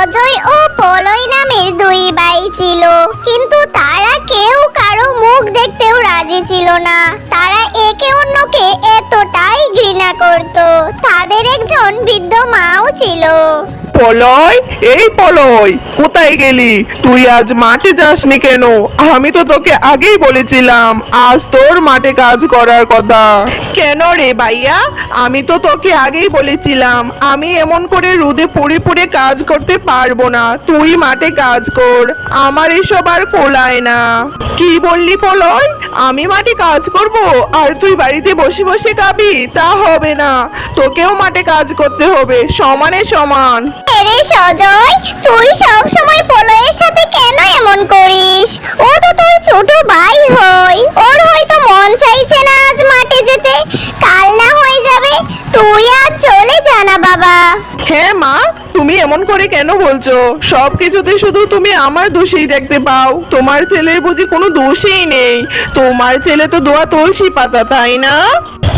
সজয় ও পলয় নামের দুই ভাই ছিল, কিন্তু তারা কেউ কারো মুখ দেখতেও রাজি ছিল না। তারা একে অন্যকে এতটাই ঘৃণা করত। তাদের একজন বৃদ্ধ মাও ছিল। পলয়, এই পলয়, কোথায় গেলি? তুই আজ মাঠে যাসনি কেন? আমি তো তোকে আগেই বলেছিলাম আজ তোর মাঠে কাজ করার কথা। কেন রে ভাইয়া? আমি তো তোকে আগেই বলেছিলাম আমি এমন করে রোদে পুড়ে পুড়ে কাজ করতে পারবো না, তুই মাঠে কাজ কর, আমার এসব আর কোলায় না। কি বললি পলয়? আমি মাঠে কাজ করব আর তুই বাড়িতে বসে বসে খাবি? তা হবে না, তোকেও মাঠে কাজ করতে হবে, সমানে সমান। আরে সজয়, তুই সব সময় পলয়ের সাথে কেন এমন করিস? ও তো তোর ছোট ভাই হয়, ওর হয়তো মন চাইছে না আজ মাঠে যেতে, কাল না হয়ে যাবে। তুই আজ চলে যা না বাবা। হ্যাঁ মা, তুমি এমন করে কেন বলছো? সব কিছুতে শুধু তুমি আমার দোষেই দেখতে পাও, তোমার ছেলের বুঝি কোনো দোষই নেই? তোমার ছেলে তো দোয়া তুলসী পাতা, তাই না?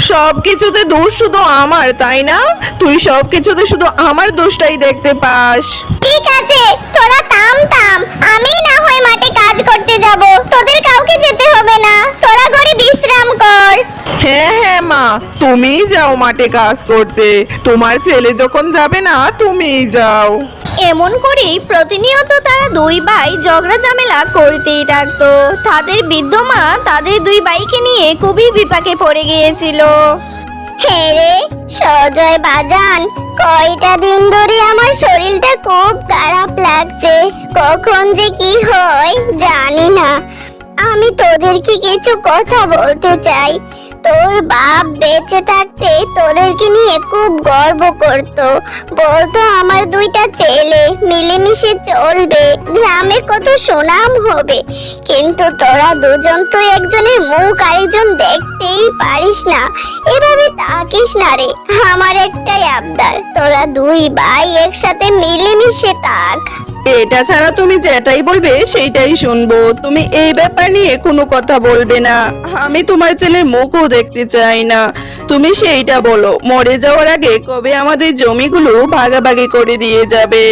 সব কিছুতে দোষ শুধু আমার, তাই না? তুই সব কিছুতে শুধু আমার দোষটাই দেখতে পাস। ঠিক আছে, তোরা থাম থাম, আমি না হয় মাঠে কাজ করতে যাব, তোদের কাউকে যেতে হবে না, তোরা ঘরে বিশ্রাম কর। হ্যাঁ হ্যাঁ মা, তুমিই যাও মাঠে কাজ করতে, তোমার ছেলে যখন যাবে না তুমিই যাও। এমন করেই প্রতিনিয়ত তারা দুই ভাই ঝগড়া ঝামেলা করতেই থাকতো। তাদের বৃদ্ধ মা তাদের দুই ভাইকে নিয়ে খুবই বিপাকে পড়ে গিয়েছিল। হ্যাঁ রে সজয় বাজান, কয়টা দিন ধরে আমার শরীরটা খুব খারাপ লাগছে, কখন যে কি হয় জানি না। আমি তোদেরকে কিছু কথা বলতে চাই। তোর বাপ বেঁচে থাকতে তোদেরকে নিয়ে খুব গর্ব করত, বলতো আমার দুইটা ছেলে মিলেমিশে চলবে, গ্রামে কত সুনাম হবে। কিন্তু তোরা দুজন তো একজনের মুখ আরেকজন দেখতেই পারিস না, এভাবে তাকিস না রে। আমার একটাই আবদার, তোরা দুই ভাই একসাথে মিলেমিশে থাক। এটা ছাড়া তুমি যেটাই বলবে সেইটাই শুনবো। তুমি এই ব্যাপার নিয়ে কোনো কথা বলবে না। আমি তোমার ছেলের মুখও দেখতে চাই না। তুমি সেইটা বলো, মরে যাওয়ার আগে কবে আমাদের জমিগুলো ভাগাভাগি করে দিয়ে যাবে?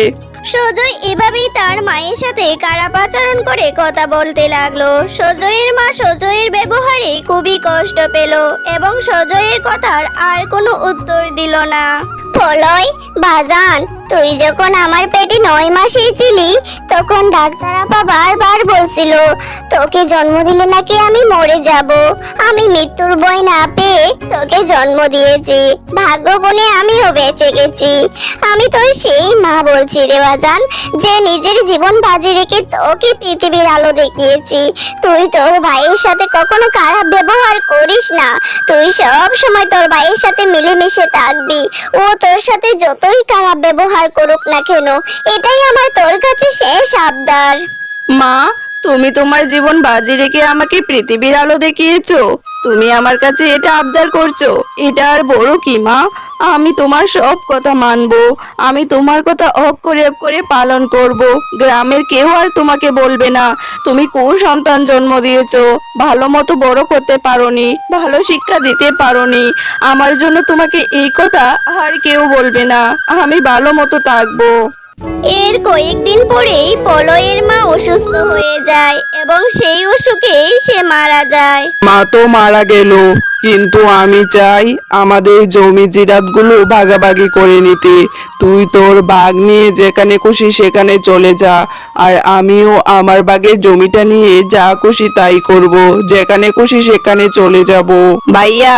সজয় এভাবেই তার মায়ের সাথে খারাপ আচরণ করে কথা বলতে লাগলো। সজয়ের মা সজয়ের ব্যবহারে খুবই কষ্ট পেল এবং সজয়ের কথার আর কোনো উত্তর দিল না। পলয় বাজান, তুই যখন আমার পেটে 9 মাসেই ছিলি তখন ডাক্তার আপা বারবার বলছিল তোকে জন্ম দিলে নাকি আমি মরে যাব। আমি মৃত্যুর ভয় না পেয়ে তোকে জন্ম দিয়েছি, ভাগ্য গুণে আমিও বেঁচে গেছি। আমি তোর সেই মা বলছি রে বাজান, যে নিজের জীবন বাজি রেখে তোকে পৃথিবীর আলো দেখিয়েছি। তুই তোর ভাইয়ের সাথে কখনো খারাপ ব্যবহার করিস না, তুই সব সময় তোর ভাইয়ের সাথে মিলেমিশে থাকবি। ও তোর সাথে যতই খারাপ ব্যবহার করুক না কেন, এটাই আমার তোর কাছে শেষ আবদার। মা, তুমি তোমার জীবন বাজি রেখে আমাকে পৃথিবীর আলো দেখিয়েছো, তুমি আমার কাছে এটা আবদার করছো? এটা আর বড় কি মা? আমি তোমার সব কথা মানবো, আমি তোমার কথা অক্ষরে অক্ষরে পালন করব। গ্রামের কেউ আর তোমাকে বলবে না তুমি কুসন্তান জন্ম দিয়েছো, ভালো মতো বড় করতে পারোনি, ভালো শিক্ষা দিতে পারোনি। আমার জন্য তোমাকে এই কথা আর কেউ বলবে না, আমি ভালো মতো থাকবো। এর কয়েকদিন পরেই পলয়ের মা অসুস্থ হয়ে যায় এবং সেই অসুখেই সে মারা যায়। মা তো মারা গেল, কিন্তু আমি চাই আমাদের জমি জিরাতগুলো ভাগাভাগি করে নিতে। তুই তোর ভাগ নিয়ে যেখানে খুশি সেখানে চলে যা, আর আমিও আমার ভাগের জমিটা নিয়ে যা খুশি তাই করব, যেখানে খুশি সেখানে চলে যাব। ভাইয়া,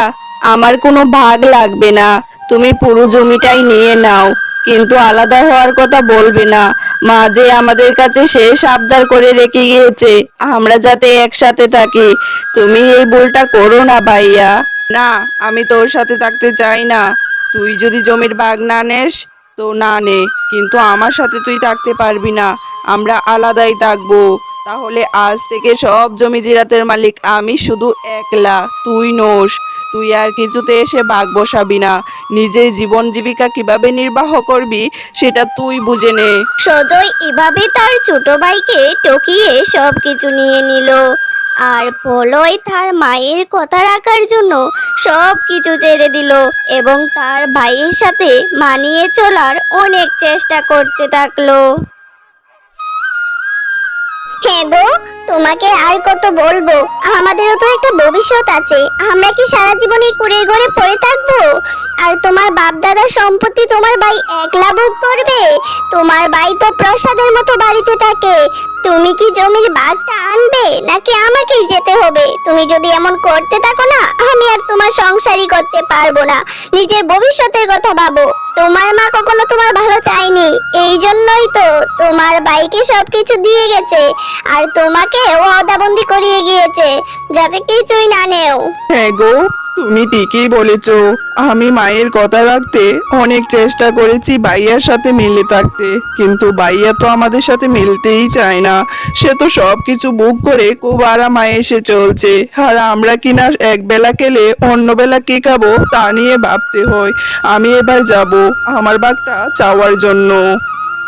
আমার কোনো ভাগ লাগবে না, তুমি পুরো জমিটাই নিয়ে নাও, কিন্তু আলাদা হওয়ার কথা বলবে না। মা যে আমাদের কাছে শেষ আবদার করে রেখে গিয়েছে আমরা যাতে একসাথে থাকি, তুমি এই ভুলটা করো না ভাইয়া। না, আমি তোর সাথে থাকতে চাই না। তুই যদি জমির ভাগ না নেস তো না নে, কিন্তু আমার সাথে তুই থাকতে পারবি না, আমরা আলাদাই থাকবো। তাহলে আজ থেকে সব জমি জিরাতের মালিক আমি শুধু একলা, তুই নোস। তুই আর কিছুতে এসে ভাগ বসাবি না, নিজের জীবন জীবিকা কিভাবে নির্বাহ করবি সেটা তুই বুঝে নে। সজয় এভাবে তার ছোট ভাইকে টকিয়ে সবকিছু নিয়ে নিল। আর পলয় তার মায়ের কথা রাখার জন্য সব কিছু ছেড়ে দিল এবং তার ভাইয়ের সাথে মানিয়ে চলার অনেক চেষ্টা করতে থাকলো। হ্যাঁ গো, তোমাকে আর কত বলবো, আমাদেরও তো একটা ভবিষ্যৎ আছে। আমরা কি সারা জীবন এই কুড়িয়ে ঘরে পড়ে থাকবো? আর তোমার বাপ দাদার সম্পত্তি তোমার ভাই একলা ভোগ করবে? তোমার ভাই তো প্রসাদের মতো বাড়িতে থাকে। তুমি কি জমির ভাগটা আনবে নাকি আমাকেই যেতে হবে? তুমি যদি এমন করতে থাকো না, আমি আর তোমার সংসারই করতে পারবো না। নিজের ভবিষ্যতের কথা ভাবো। তোমার মা কখনো তোমার ভালো চায়নি, এই জন্যই তো তোমার ভাইকে সবকিছু দিয়ে গেছে আর তোমাকে ওয়াদাবন্দি করিয়ে গিয়েছে যাতে কিছুই না নেও। হ্যাঁ গো, তুমি ঠিকই বলেছো। আমি মায়ের কথা রাখতে অনেক চেষ্টা করেছি ভাইয়ার সাথে মিলে থাকতে, কিন্তু ভাইয়া তো আমাদের সাথে মিলতেই চায় না। সে তো সব কিছু বুক করে খুব আরামে এসে চলছে, আর আমরা কিনা এক বেলা খেলে অন্য বেলা কি খাবো তা নিয়ে ভাবতে হয়। আমি এবার যাব আমার ভাগটা চাওয়ার জন্য।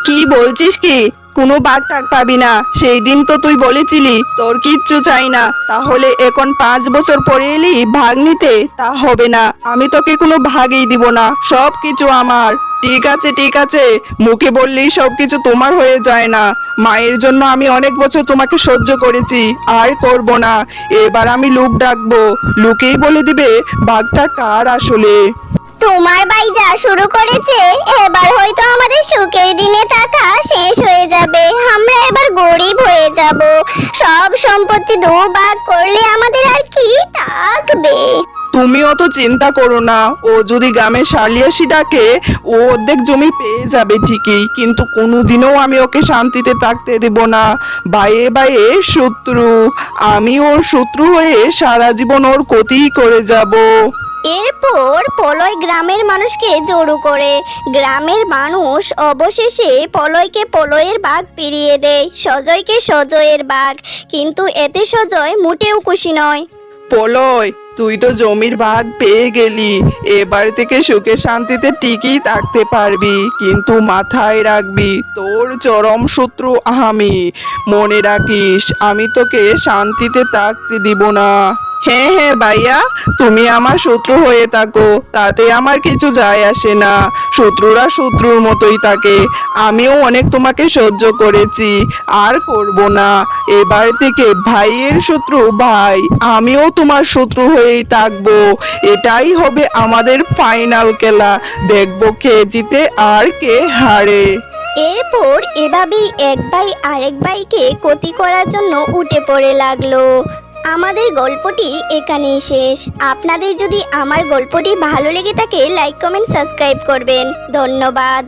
কি বলছিস কি? কোনো ভাগ টাক পাবি না? সেই দিন তো তুই বলেছিলি তোর কিচ্ছু চাই না, তাহলে এখন 5 বছর পরে এলি ভাগ নিতে? তা হবে না, আমি তোকে কোনো ভাগই দিব না, সব কিছু আমার। ঠিক আছে ঠিক আছে, মুখে বললেই সব কিছু তোমার হয়ে যায় না। মায়ের জন্য আমি অনেক বছর তোমাকে সহ্য করেছি, আর করব না। এবার আমি লোক ডাকবো, লোকেই বলে দিবে ভাগটা কার আসলে। তোমার ভাই যা শুরু করেছে, এবার হয়তো আমাদের সুখের দিনে টাকা শেষ হয়ে যাবে। আমরা এবার গরিব হয়ে যাব। সব সম্পত্তি দুভাগ করলে আমাদের আর কি থাকবে? তুমি অত চিন্তা করো না, ও যদি গ্রামে শালিয়াসি ডাকে ও অর্ধেক জমি পেয়ে যাবে ঠিকই, কিন্তু কোনোদিনও আমি ওকে শান্তিতে থাকতে দেব না। বাইয়ে বাইয়ে শত্রু, আমি ওর শত্রু হয়ে সারা জীবন ওর ক্ষতিই করে যাব। এরপর পলয় গ্রামের মানুষকে জড়ো করে। গ্রামের মানুষ অবশেষে পলয়কে পলয়ের ভাগ ফিরিয়ে দেয়, সজয়কে সজয়ের ভাগ। কিন্তু এতে সজয় মোটেও খুশি নয়। পলয়, তুই তো জমির ভাগ পেয়ে গেলি, এবার থেকে সুখে শান্তিতে টিকেই থাকতে পারবি, কিন্তু মাথায় রাখবি তোর চরম শত্রু আমি। মনে রাখিস, আমি তোকে শান্তিতে থাকতে দিব না। হ্যাঁ হ্যাঁ ভাইয়া, তুমি আমার শত্রু হয়ে থাকো, তাতে আমার কিছু যায় আসে না। শত্রুরা শত্রুর মতোই থাকে। আমিও অনেক তোমাকে সহ্য করেছি, আর করব না। এবার থেকে ভাইয়ের শত্রু ভাই, আমিও তোমার শত্রু হয়েই থাকবো। এটাই হবে আমাদের ফাইনাল খেলা, দেখবো কে জিতে আর কে হারে। এরপর এভাবেই এক ভাই আরেক ভাইকে ক্ষতি করার জন্য উঠে পড়ে লাগলো। আমাদের গল্পটি এখানেই শেষ। আপনাদের যদি আমার গল্পটি ভালো লেগে থাকে, লাইক কমেন্ট সাবস্ক্রাইব করবেন। ধন্যবাদ।